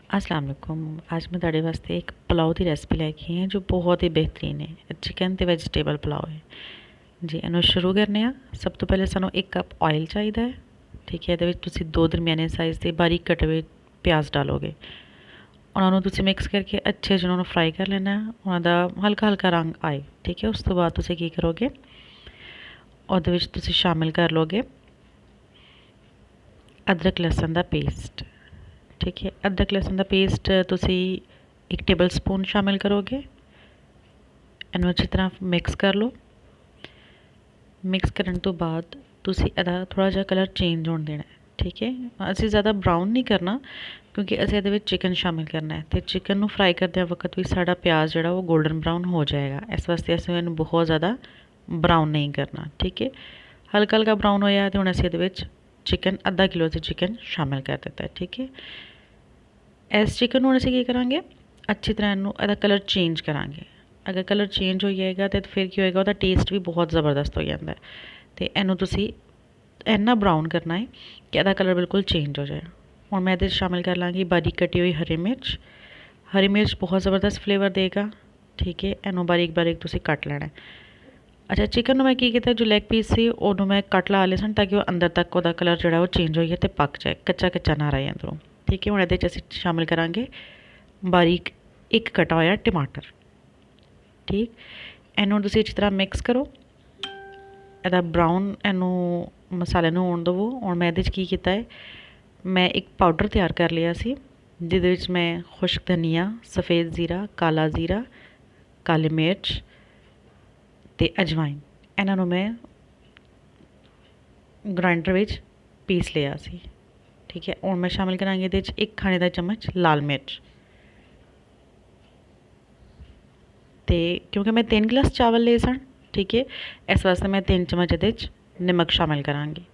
अस्सलाम वालेकुम। आज मैं ਤੁਹਾਡੇ ਵਾਸਤੇ ਇੱਕ ਪੁਲਾਓ ਦੀ ਰੈਸਪੀ ਲੈ ਕੇ ਆਈ ਹਾਂ ਜੋ ਬਹੁਤ ਹੀ ਬਿਹਤਰੀਨ ਹੈ। ਚਿਕਨ ਤੇ ਵੈਜੀਟੇਬਲ ਪੁਲਾਓ ਹੈ ਜੀ। ਇਹਨੂੰ ਸ਼ੁਰੂ ਕਰਨੇ ਆ। ਸਭ ਤੋਂ ਪਹਿਲੇ ਸਾਨੂੰ 1 ਕੱਪ ਆਇਲ ਚਾਹੀਦਾ ਹੈ। ਠੀਕ ਹੈ, ਇਹਦੇ ਵਿੱਚ ਤੁਸੀਂ 2 ਦਰਮਿਆਨੇ ਸਾਈਜ਼ ਦੇ ਬਾਰੀਕ ਕਟੇ ਹੋਏ ਪਿਆਜ਼ ਡਾਲੋਗੇ। ਉਹਨਾਂ ਨੂੰ ਤੁਸੀਂ ਮਿਕਸ ਕਰਕੇ ਅੱਛੇ ਜਿਹੇ ਉਹਨੂੰ ਫਰਾਈ ਕਰ ਲੈਣਾ। ਉਹਨਾਂ ਦਾ ਹਲਕਾ ਹਲਕਾ ਰੰਗ ਆਏ। ਠੀਕ ਹੈ, ਉਸ ਤੋਂ ਬਾਅਦ ਤੁਸੀਂ ਕੀ ਕਰੋਗੇ, ਉਹਦੇ ਵਿੱਚ ਤੁਸੀਂ ਸ਼ਾਮਿਲ ਕਰ ਲੋਗੇ ਅਦਰਕ ਲਸਣ ਦਾ ਪੇਸਟ। ठीक है, अदरक लहसुन का पेस्ट तुसी 1 टेबल स्पून शामिल करोगे। इन्हू अच्छी तरह मिक्स कर लो। मिक्स करने तो बाद तुसी इहदा थोड़ा जिहा कलर चेंज होने देना है। ठीक है, असीं ज़्यादा ब्राउन नहीं करना क्योंकि असीं इहदे विच चिकन शामिल करना है। तो चिकन नू फ्राई करते वक्त भी साड़ा प्याज जिहड़ा वो गोल्डन ब्राउन हो जाएगा। इस वास्ते असीं इहनू बहुत ज़्यादा ब्राउन नहीं करना। ठीक है, हल्का हल्का ब्राउन होया तो हुण असीं इहदे विच चिकन आधा किलो से चिकन शामिल कर दिता है। ठीक है, इस चिकन ਨੂੰ ਅਸੀਂ ਕੀ ਕਰਾਂਗੇ, ਅੱਛੀ ਤਰ੍ਹਾਂ ਇਹਨੂੰ ਇਹਦਾ ਕਲਰ ਚੇਂਜ ਕਰਾਂਗੇ। ਅਗਰ ਕਲਰ ਚੇਂਜ ਹੋ ਜਾਏਗਾ ਤਾਂ ਫਿਰ ਕੀ ਹੋਏਗਾ, ਉਹਦਾ ਟੇਸਟ ਵੀ ਬਹੁਤ ਜ਼ਬਰਦਸਤ ਹੋ ਜਾਂਦਾ ਹੈ। ਅਤੇ ਇਹਨੂੰ ਤੁਸੀਂ ਇੰਨਾ ਬਰਾਊਨ ਕਰਨਾ ਹੈ ਕਿ ਇਹਦਾ ਕਲਰ ਬਿਲਕੁਲ ਚੇਂਜ ਹੋ ਜਾਏ। ਹੁਣ ਮੈਂ ਇਹਦੇ 'ਚ ਸ਼ਾਮਿਲ ਕਰ ਲਾਂਗੀ ਬਾਰੀਕ ਕੱਟੀ ਹੋਈ ਹਰੀ ਮਿਰਚ। ਹਰੀ ਮਿਰਚ ਬਹੁਤ ਜ਼ਬਰਦਸਤ ਫਲੇਵਰ ਦੇਗਾ। ਠੀਕ ਹੈ, ਇਹਨੂੰ ਬਾਰੀਕ ਬਾਰੀਕ ਤੁਸੀਂ ਕੱਟ ਲੈਣਾ। ਅੱਛਾ, ਚਿਕਨ ਨੂੰ ਮੈਂ ਕੀ ਕੀਤਾ, ਜੋ ਲੈਗ ਪੀਸ ਸੀ ਉਹਨੂੰ ਮੈਂ ਕੱਟ ਲਾ ਲਏ ਸਨ ਤਾਂ ਕਿ ਉਹ ਅੰਦਰ ਤੱਕ ਉਹਦਾ ਕਲਰ ਜਿਹੜਾ ਉਹ ਚੇਂਜ ਹੋਈਏ ਅਤੇ ਪੱਕ ਜਾਏ, ਕੱਚਾ ਕੱਚਾ ਨਾ ਰਹੇ ਅੰਦਰੋਂ। ठीक है, हम ये असी शामिल करांगे बारीक 1 कटा होया टमाटर। ठीक, इनू तुसीं अच्छी तरह मिक्स करो। इहदा ब्राउन इनू मसाले नू होण दवो। हुण मैं इहदे की कीता है, मैं एक पाउडर तैयार कर लिया सी जिहदे विच मैं खुश्क धनिया, सफ़ेद ज़ीरा, काला ज़ीरा, काली मिर्च ते अजवाइन इन्हां नू मैं ग्राइंडर विच पीस लिया सी। ठीक है, और मैं शामिल करांगी ये 1 खाने का चम्मच लाल मिर्च। तो क्योंकि मैं 3 गिलास चावल ले सन, ठीक है, इस वास्ते मैं 3 चम्मच ये नमक शामिल करांगी।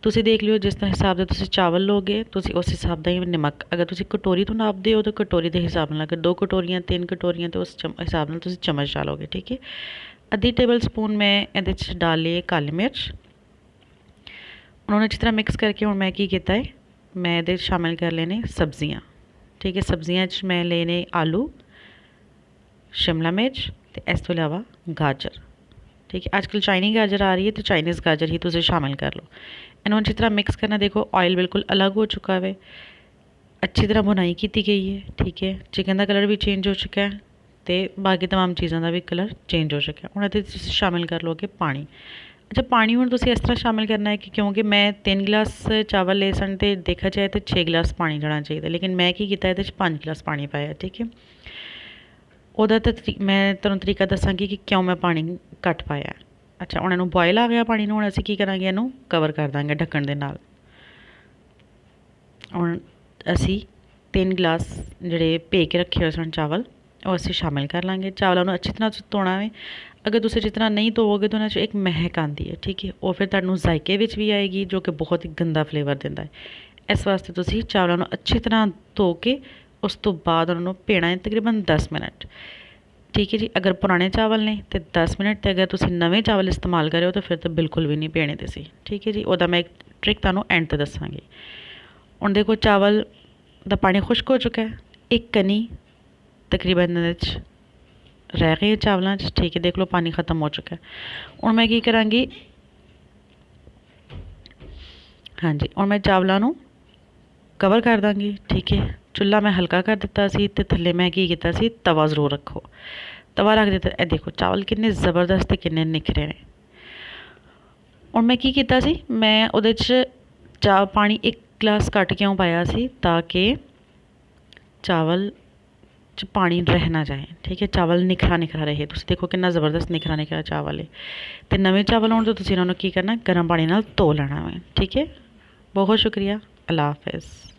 तुसी देख लियो जिस तरह हिसाब से तुसी चावल लोगे तुसी उस हिसाब का ही नमक, अगर तुसी कटोरी तो नापदे हो तो कटोरी के हिसाब नाल, अगर 2 कटोरियाँ 3 कटोरियाँ तो उस हिसाब नाल तुसी चम्मच डालोगे। ठीक है, आधी टेबल स्पून मैं ये डाल लिए काली मिर्च। उन्होंने अच्छी तरह मिक्स करके हुण मैं की किया है, मैं ये शामिल कर लेने सब्जियां। ठीक है, सब्जियां मैं लेने आलू, शिमला मिर्च तो इस तो इलावा गाजर। ठीक है, आजकल चाइनीज़ गाजर आ रही है तो चाइनीज़ गाजर ही तुम शामिल कर लो। इन्हों अच्छी तरह मिक्स करना। देखो ऑयल बिल्कुल अलग हो चुका है, अच्छी तरह बुनाई की गई है। ठीक है, चिकन का कलर भी चेंज हो चुका है तो बाकी तमाम चीज़ों का भी कलर चेंज हो चुका है। हुण ये शामिल कर लोगे पानी। अच्छा, पानी हूँ तुम इस तरह शामिल करना है कि क्योंकि मैं 3 गिलास चावल ले सन तो देखा जाए तो 6 गिलास पानी जाना चाहिए, लेकिन मैं की किया ये 5 गिलास पानी पाया। ठीक है, वह तो मैं तुहानूं तरीका दसांगी कि क्यों मैं पानी घट पाया। अच्छा, हुण इहनूं बॉयल आ गया पानी, हुण असीं की करांगे, इहनूं कवर कर देंगे ढक्कन दे नाल। हुण असीं 3 गिलास जिहड़े भे के रखे हुए सन चावल वो असीं शामिल कर लांगे। चावलों को अच्छी तरह धोना है। अगर तुम जिस तरह नहीं धोवोगे तो उन्होंने एक महक आती है। ठीक है, वो फिर तुहानूं जायके विच भी आएगी जो कि बहुत ही गंदा फ्लेवर देता है। इस वास्ते तुसीं चावलों को अच्छी तरह धो के उस तो बाद उन्होंने भेना है तकरीबन 10 मिनट। ठीक है जी, अगर पुराने चावल ने तो 10 मिनट, तो अगर तुसीं नवे चावल इस्तेमाल करो तो फिर तो बिल्कुल भी नहीं भेने तुसीं। ठीक है जी, वह मैं एक ट्रिक तुहानूं एंड ते दसांगी। हुण देखो चावल का पानी खुश्क हो चुका है, एक कनी तकरीबन रह गए चावलों। ठीक है, देख लो पानी ख़त्म हो चुका है। और मैं की करांगी, हाँ जी, और मैं चावलों को कवर कर दांगी। ठीक है, चुल्हा मैं हल्का कर दिता सी ते थल्ले मैं की कीता सी तवा जरूर रखो। तवा रख दिता। ए देखो चावल कितने ज़बरदस्त कितने निखरे ने। और मैं की कीता सी, मैं उहदे च पानी 1 गिलास कट क्यों पाया सी ताकि चावल च पानी रह ना जाए। ठीक है, चावल निखरा निखरा रहे। तुम देखो कितना ज़बरदस्त निखरा निखरा चावल है। तो नवे चावल होने तो तुम इन्होंने की करना, गर्म पानी नाल धो लेना है। ठीक है, बहुत शुक्रिया, अल्लाह हाफिज़।